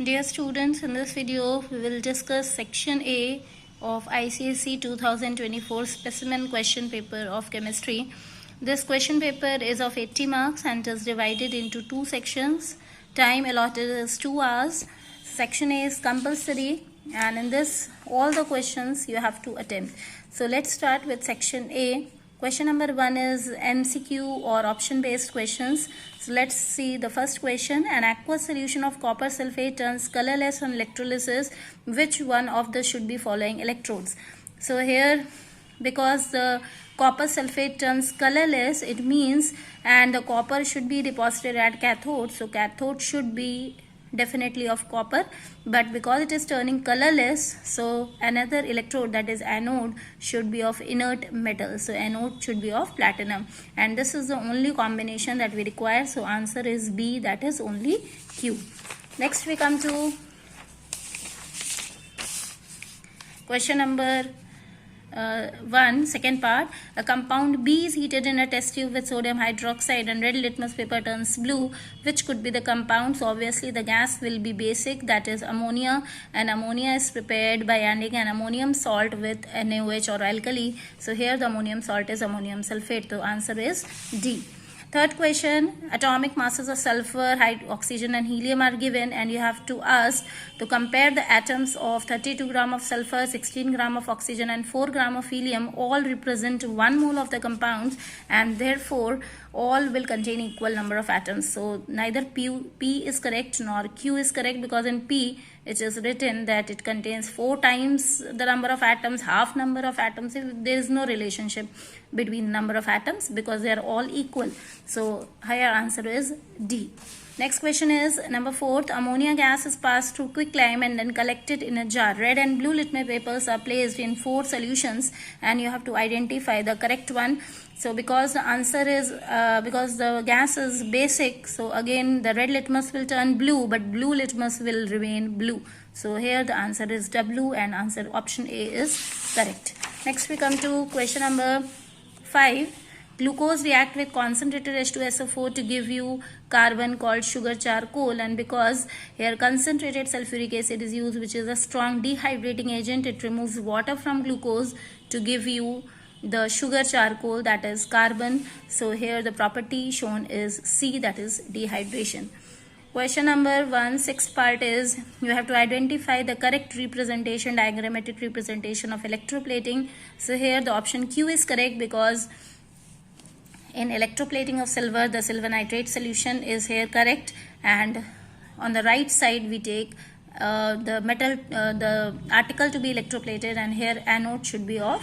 Dear students, in this video we will discuss section A of icse 2024 specimen question paper of chemistry. This question paper is of 80 marks and is divided into two sections. Time allotted is 2 hours. Section A is compulsory, and in this all the questions you have to attempt. So let's start with section A. Question number 1 is MCQ or option based questions. So let's see the first question. An aqueous solution of copper sulfate turns colorless on electrolysis. Which one of the should be following electrodes? So here, because the copper sulfate turns colorless, it means, and the copper should be deposited at cathode. So cathode should be definitely of copper, but because it is turning colorless, so another electrode, that is anode, should be of inert metal. So anode should be of platinum, and this is the only combination that we require. So answer is B, that is only Q. Next we come to question number 1, second part. A compound B is heated in a test tube with sodium hydroxide and red litmus paper turns blue. Which could be the compound? So obviously the gas will be basic, that is ammonia, and ammonia is prepared by adding an ammonium salt with NaOH or alkali. So here the ammonium salt is ammonium sulfate. So answer is D. Third question, atomic masses of sulfur, oxygen and helium are given, and you have to ask to compare the atoms of 32 gram of sulfur, 16 gram of oxygen and 4 gram of helium. All represent 1 mole of the compounds, and therefore all will contain equal number of atoms. So neither P is correct nor Q is correct, because in P it is written that it contains 4 times the number of atoms, half number of atoms. There is no relationship between number of atoms because they are all equal. So higher answer is D. Next question is number 4. Ammonia gas is passed through quicklime and then collected in a jar. Red and blue litmus papers are placed in 4 solutions, and you have to identify the correct one. So because the answer is, because the gas is basic, so again the red litmus will turn blue, but blue litmus will remain blue. So here the answer is W, and answer option A is correct. Next we come to question number 5. Glucose react with concentrated H2SO4 to give you carbon called sugar charcoal, and because here concentrated sulfuric acid is used, which is a strong dehydrating agent, it removes water from glucose to give you the sugar charcoal, that is carbon. So here the property shown is C, that is dehydration. Question number 1, sixth part is you have to identify the correct representation, diagrammatic representation of electroplating. So here the option Q is correct, because in electroplating of silver, the silver nitrate solution is here correct, and on the right side we take the metal, the article to be electroplated, and here anode should be of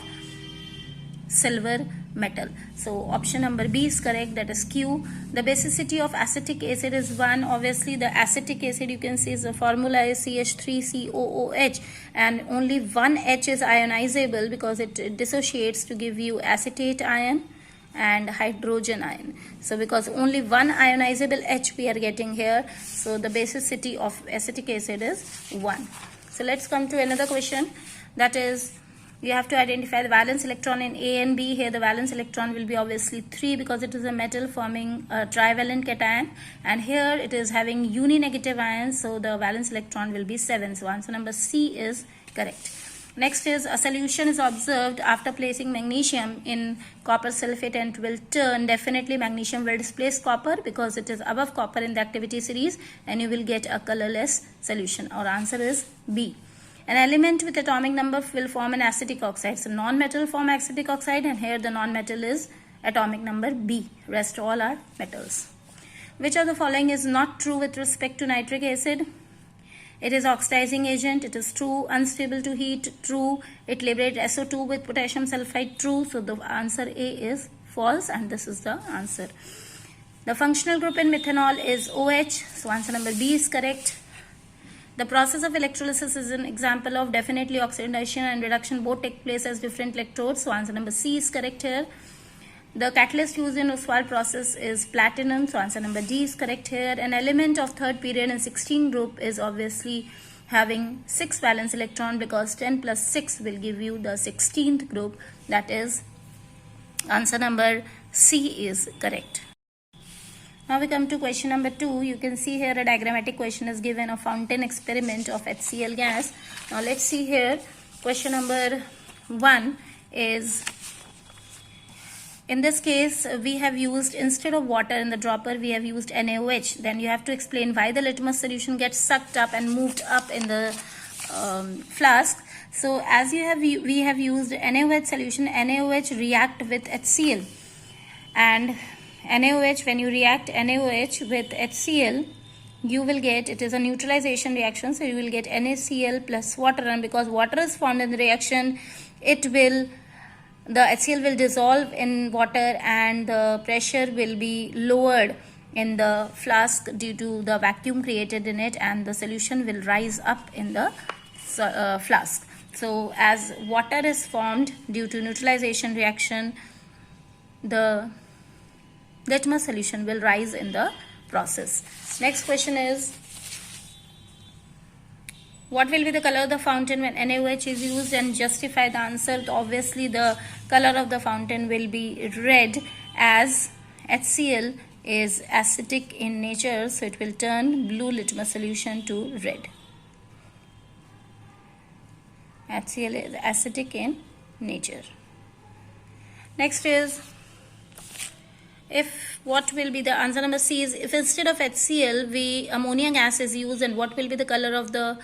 silver metal. So option number B is correct, that is Q. The basicity of acetic acid is 1. Obviously the acetic acid, you can see, the formula is CH3COOH, and only one H is ionizable because it dissociates to give you acetate ion and hydrogen ion. So because only one ionizable H we are getting here, so the basicity of acetic acid is 1. So let's come to another question, that is you have to identify the valence electron in A and B. Here the valence electron will be obviously 3 because it is a metal forming a trivalent cation, and here it is having uni-negative ions, so the valence electron will be 7. So answer number C is correct. Next is a solution is observed after placing magnesium in copper sulfate and will turn. Definitely magnesium will displace copper because it is above copper in the activity series, and you will get a colorless solution. Our answer is B. An element with atomic number will form an acetic oxide. So non-metal form acetic oxide, and here the non-metal is atomic number B. Rest all are metals. Which of the following is not true with respect to nitric acid? It is oxidizing agent. It is true. Unstable to heat. True. It liberates SO2 with potassium sulfide. True. So the answer A is false, and this is the answer. The functional group in methanol is OH. So answer number B is correct. The process of electrolysis is an example of definitely oxidation and reduction both take place as different electrodes. So answer number C is correct here. The catalyst used in Ostwald process is platinum. So answer number D is correct here. An element of third period in 16 group is obviously having 6 valence electron, because 10 plus 6 will give you the 16th group. That is answer number C is correct. Now we come to question number 2. You can see here a diagrammatic question is given, a fountain experiment of HCl gas. Now let's see here. Question number 1 is, in this case we have used, instead of water in the dropper, we have used NaOH. Then you have to explain why the litmus solution gets sucked up and moved up in the flask. So as we have used NaOH solution, NaOH react with HCl, and NaOH, when you react NaOH with HCl, you will get, it is a neutralization reaction, so you will get NaCl plus water, and because water is formed in the reaction, the HCl will dissolve in water and the pressure will be lowered in the flask due to the vacuum created in it, and the solution will rise up in the flask. So as water is formed due to neutralization reaction, the litmus solution will rise in the process. Next question is, what will be the color of the fountain when NaOH is used, and justify the answer. Obviously the color of the fountain will be red, as HCl is acidic in nature, so it will turn blue litmus solution to red. HCl is acidic in nature. Next is, what will be the answer number C is, if instead of HCl ammonia gas is used, and what will be the color of the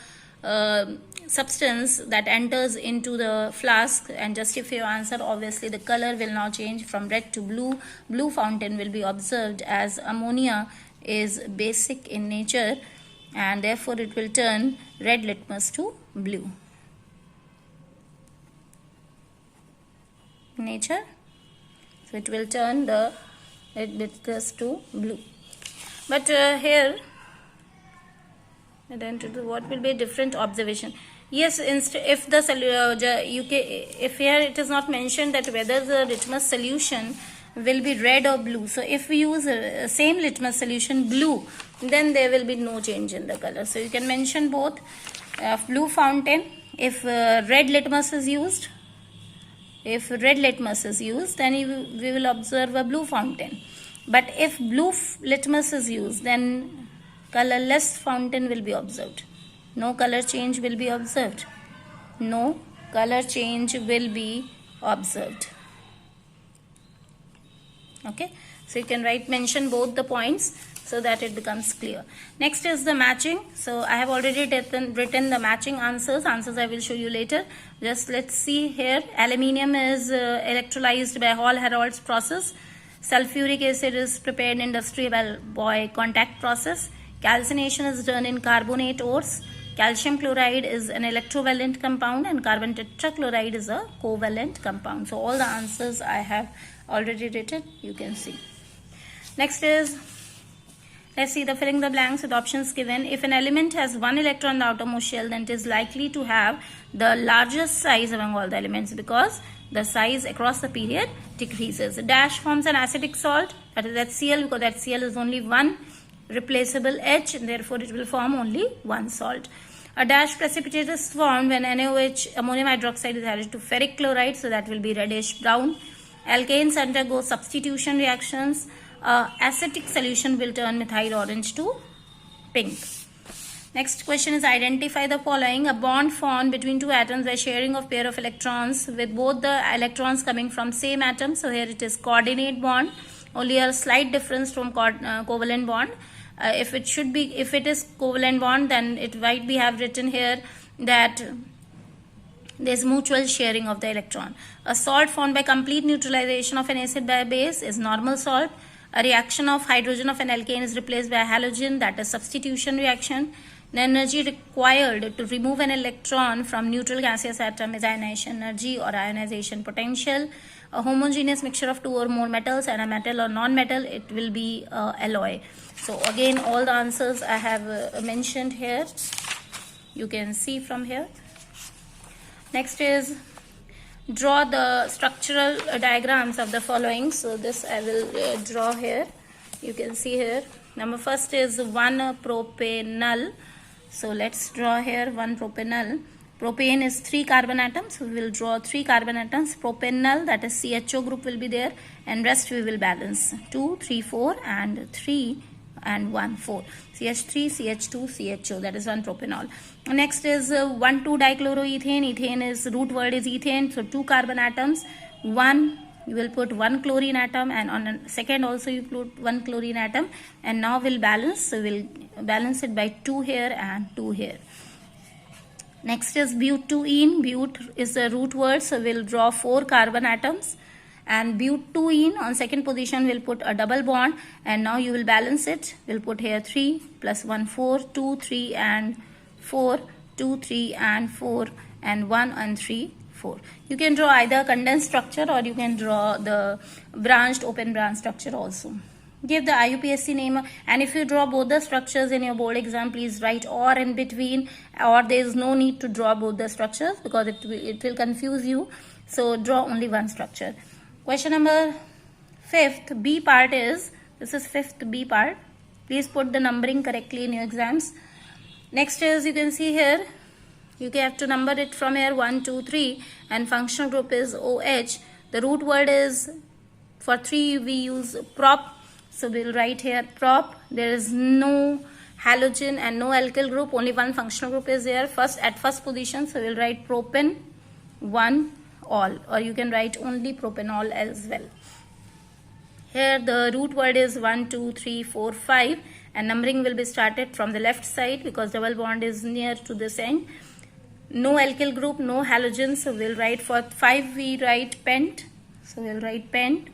substance that enters into the flask, and justify your answer. Obviously the color will now change from red to blue. Blue fountain will be observed, as ammonia is basic in nature, and therefore it will turn red litmus to blue. Nature, so it will turn the red litmus to blue. But here, what will be a different observation? Yes, if here it is not mentioned that whether the litmus solution will be red or blue. So if we use same litmus solution blue, then there will be no change in the color. So you can mention both. Blue fountain, if red litmus is used, then we will observe a blue fountain. But if blue litmus is used, then colorless fountain will be observed. No color change will be observed. No color change will be observed. Okay, so you can mention both the points so that it becomes clear. Next is the matching. So I have already written the matching answers. I will show you later. Just let's see here. Aluminium is electrolyzed by Hall-Herold's process. Sulfuric acid is prepared industrially by contact process. Calcination is done in carbonate ores. Calcium chloride is an electrovalent compound, and carbon tetrachloride is a covalent compound. So all the answers I have already written, you can see. Next is, let's see the filling the blanks with options given. If an element has one electron in the outermost shell, then it is likely to have the largest size among all the elements, because the size across the period decreases. A dash forms an acidic salt, that is HCl, because HCl is only one replaceable H, and therefore it will form only one salt. A dash precipitate is formed when NaOH, ammonium hydroxide, is added to ferric chloride, so that will be reddish brown. Alkanes undergo substitution reactions. Acidic solution will turn methyl orange to pink. Next question is, identify the following. A bond formed between two atoms by sharing of pair of electrons, with both the electrons coming from same atom. So here it is coordinate bond, only a slight difference from covalent bond. If it is covalent bond, then it might be have written here that there is mutual sharing of the electron. A salt formed by complete neutralization of an acid by a base is normal salt. A reaction of hydrogen of an alkane is replaced by a halogen, that is substitution reaction. The energy required to remove an electron from neutral gaseous atom is ionization energy or ionization potential. A homogeneous mixture of two or more metals and a metal or non-metal, it will be alloy. So again, all the answers I have mentioned here, you can see from here. Next is, draw the structural diagrams of the following. So this I will draw here. You can see here. Number first is 1 propanol. So let's draw here 1 propanol. Propane is 3 carbon atoms. We will draw 3 carbon atoms. Propanol, that is CHO group will be there, and rest we will balance 2, 3, 4 and 3 and 1, 4. CH3, CH2, CHO, that is 1 propanol. Next is 1,2-dichloroethane. Ethane is, root word is ethane, so 2 carbon atoms. 1, you will put 1 chlorine atom, and on a second also you put 1 chlorine atom, and now we'll balance. So we'll balance it by 2 here and 2 here. Next is butene. But is the root word, so we'll draw 4 carbon atoms, and butene on second position will put a double bond, and now you will balance it. We'll put here 3 plus 1, 4, 2, 3 and 4, 2, 3 and 4, and 1 and 3, 4. You can draw either condensed structure or you can draw the branched open branch structure also. Give the IUPAC name, and if you draw both the structures in your board exam, please write or in between, or there is no need to draw both the structures because it will confuse you. So draw only one structure. Question number 5th B part is, this is 5th B part. Please put the numbering correctly in your exams. Next is, you can see here, you have to number it from here 1, 2, 3, and functional group is OH. The root word is, for 3 we use prop. So we'll write here prop. There is no halogen and no alkyl group, only one functional group is there at first position. So we'll write propan 1 all, or you can write only propanol as well. Here the root word is 1, 2, 3, 4, 5, and numbering will be started from the left side because double bond is near to this end. No alkyl group, no halogen, so we'll write for 5 we write pent. So we'll write pent.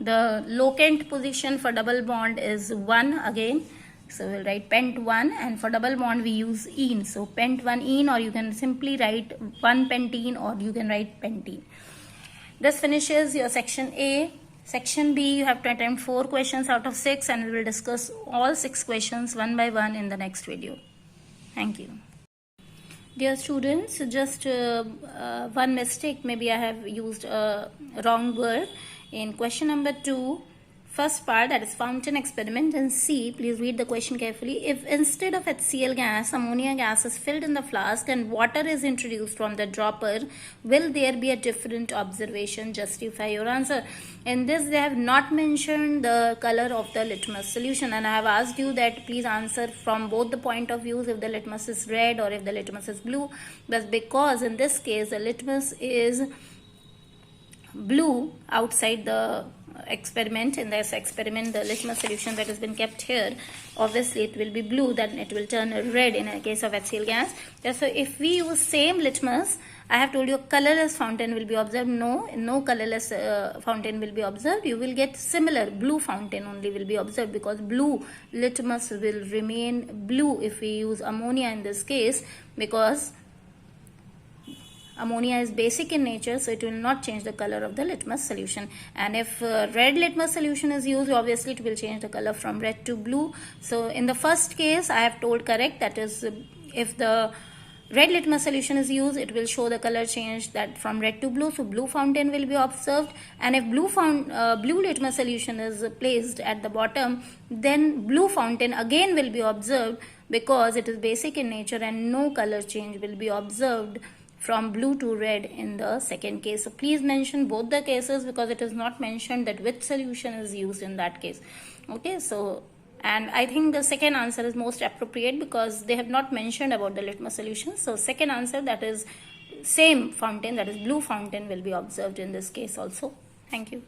The locant position for double bond is 1 again. So we'll write pent 1, and for double bond we use ene. So pent 1 ene, or you can simply write 1 pentene, or you can write pentene. This finishes your section A. Section B, you have to attempt 4 questions out of 6, and we will discuss all 6 questions one by one in the next video. Thank you. Dear students, just one mistake. Maybe I have used a wrong word. In question number 2, first part, that is fountain experiment, in C, please read the question carefully. If instead of HCl gas, ammonia gas is filled in the flask and water is introduced from the dropper, will there be a different observation? Justify your answer. In this, they have not mentioned the color of the litmus solution, and I have asked you that please answer from both the point of views, if the litmus is red or if the litmus is blue. But because in this case the litmus is blue outside the experiment, in this experiment the litmus solution that has been kept here, obviously it will be blue, then it will turn red in a case of HCl gas. So if we use same litmus, I have told you colorless fountain will be observed. No colorless fountain will be observed. You will get similar blue fountain only will be observed, because blue litmus will remain blue if we use ammonia in this case, because ammonia is basic in nature, so it will not change the color of the litmus solution. And if red litmus solution is used, obviously it will change the color from red to blue. So in the first case I have told correct, that is if the red litmus solution is used, it will show the color change that from red to blue, so blue fountain will be observed. And if blue litmus solution is placed at the bottom, then blue fountain again will be observed, because it is basic in nature and no color change will be observed from blue to red in the second case. So please mention both the cases, because it is not mentioned that which solution is used in that case. Okay, so, and I think the second answer is most appropriate because they have not mentioned about the litmus solution. So second answer, that is same fountain, that is blue fountain, will be observed in this case also. Thank you.